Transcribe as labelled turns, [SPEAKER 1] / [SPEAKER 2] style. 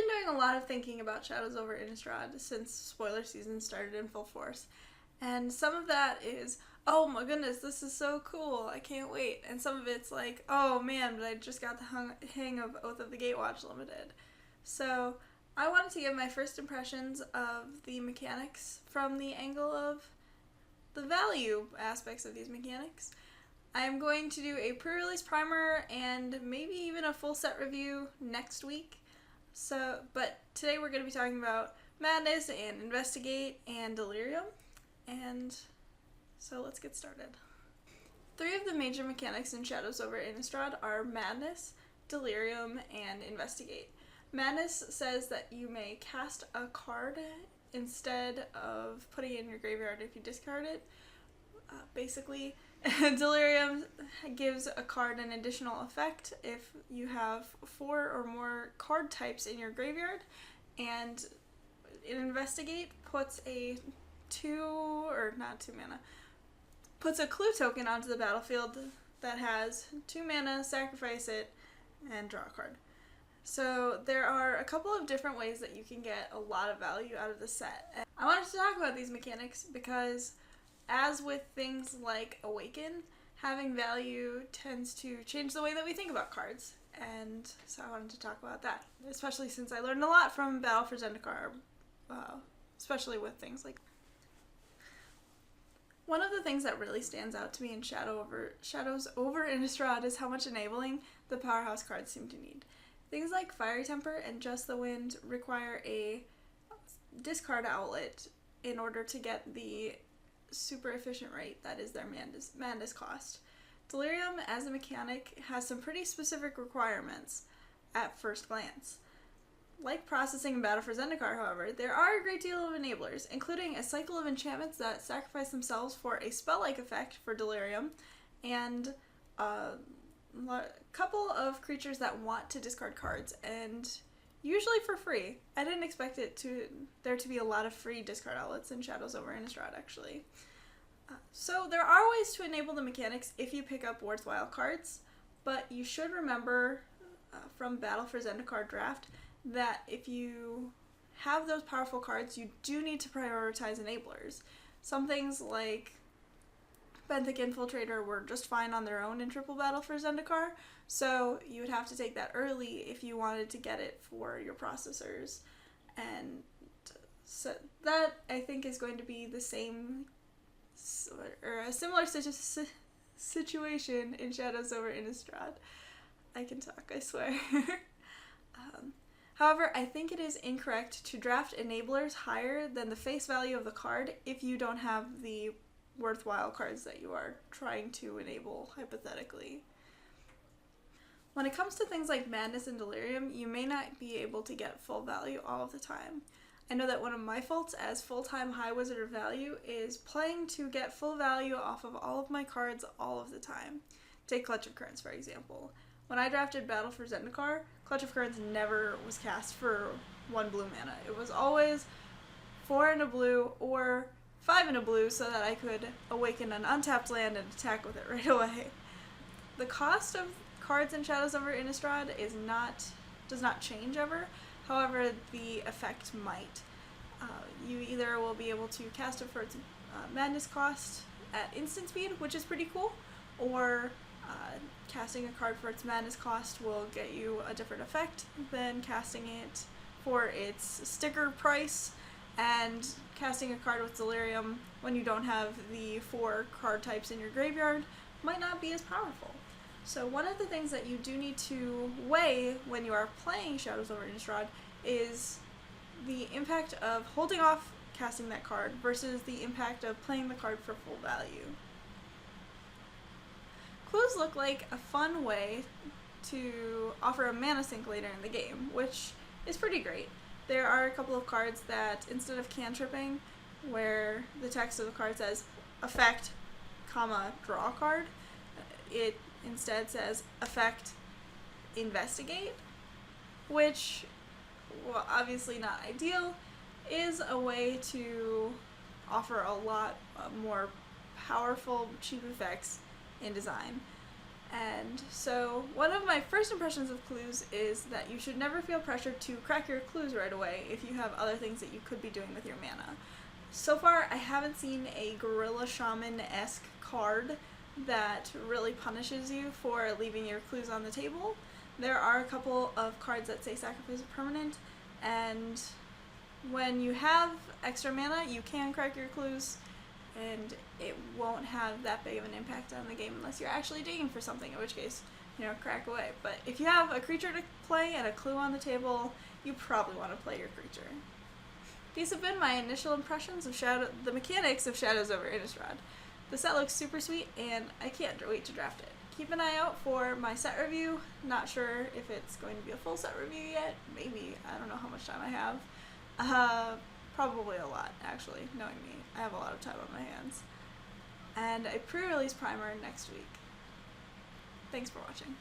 [SPEAKER 1] doing a lot of thinking about Shadows over Innistrad since spoiler season started in full force. And some of that is, oh my goodness, this is so cool, I can't wait. And some of it's like, oh man, but I just got the hang of Oath of the Gatewatch Limited. So I wanted to give my first impressions of the mechanics from the angle of the value aspects of these mechanics. I'm going to do a pre-release primer and maybe even a full set review next week. But today we're going to be talking about Madness and Investigate and Delirium. And so let's get started. 3 of the major mechanics in Shadows over Innistrad are Madness, Delirium, and Investigate. Madness says that you may cast a card instead of putting it in your graveyard if you discard it. Basically, Delirium gives a card an additional effect if you have 4 or more card types in your graveyard, and Investigate puts a puts a clue token onto the battlefield that has 2 mana, sacrifice it, and draw a card. So there are a couple of different ways that you can get a lot of value out of the set. And I wanted to talk about these mechanics because, as with things like Awaken, having value tends to change the way that we think about cards. And so I wanted to talk about that, especially since I learned a lot from Battle for Zendikar, especially with things like one of the things that really stands out to me in Shadows over Innistrad is how much enabling the powerhouse cards seem to need. Things like Fiery Temper and Just the Wind require a discard outlet in order to get the super efficient rate that is their Madness cost. Delirium, as a mechanic, has some pretty specific requirements at first glance. Like processing in Battle for Zendikar, however, there are a great deal of enablers, including a cycle of enchantments that sacrifice themselves for a spell-like effect for Delirium, and a couple of creatures that want to discard cards, and usually for free. I didn't expect there to be a lot of free discard outlets in Shadows over Innistrad, actually. So there are ways to enable the mechanics if you pick up worthwhile cards, but you should remember from Battle for Zendikar Draft that if you have those powerful cards, you do need to prioritize enablers. Some things like Benthic Infiltrator were just fine on their own in Triple Battle for Zendikar, so you would have to take that early if you wanted to get it for your processors. And so that, I think, is going to be the same, or a similar situation in Shadows over Innistrad. I can talk, I swear. However, I think it is incorrect to draft enablers higher than the face value of the card if you don't have the worthwhile cards that you are trying to enable, hypothetically. When it comes to things like Madness and Delirium, you may not be able to get full value all of the time. I know that one of my faults as full-time High Wizard of Value is playing to get full value off of all of my cards all of the time. Take Clutch of Currents, for example. When I drafted Battle for Zendikar, Clutch of Currents never was cast for 1 blue mana. It was always 4 in a blue or 5 in a blue so that I could awaken an untapped land and attack with it right away. The cost of cards in Shadows over Innistrad does not change ever. However, the effect might. You either will be able to cast it for its Madness cost at instant speed, which is pretty cool, or casting a card for its Madness cost will get you a different effect than casting it for its sticker price, and casting a card with Delirium when you don't have the 4 card types in your graveyard might not be as powerful. So one of the things that you do need to weigh when you are playing Shadows over Innistrad is the impact of holding off casting that card versus the impact of playing the card for full value. Clues look like a fun way to offer a mana sink later in the game, which is pretty great. There are a couple of cards that, instead of cantripping, where the text of the card says effect, draw a card, it instead says effect, investigate, which, well, obviously not ideal, is a way to offer a lot more powerful, cheap effects in design. And so one of my first impressions of clues is that you should never feel pressured to crack your clues right away if you have other things that you could be doing with your mana. So far, I haven't seen a Gorilla Shaman-esque card that really punishes you for leaving your clues on the table. There are a couple of cards that say sacrifice a permanent, and when you have extra mana, you can crack your clues, and it won't have that big of an impact on the game unless you're actually digging for something, in which case, crack away. But if you have a creature to play and a clue on the table, you probably want to play your creature. These have been my initial impressions of the mechanics of Shadows over Innistrad. The set looks super sweet, and I can't wait to draft it. Keep an eye out for my set review. Not sure if it's going to be a full set review yet. Maybe. I don't know how much time I have. Probably a lot, actually, knowing me. I have a lot of time on my hands. And a pre-release primer next week. Thanks for watching.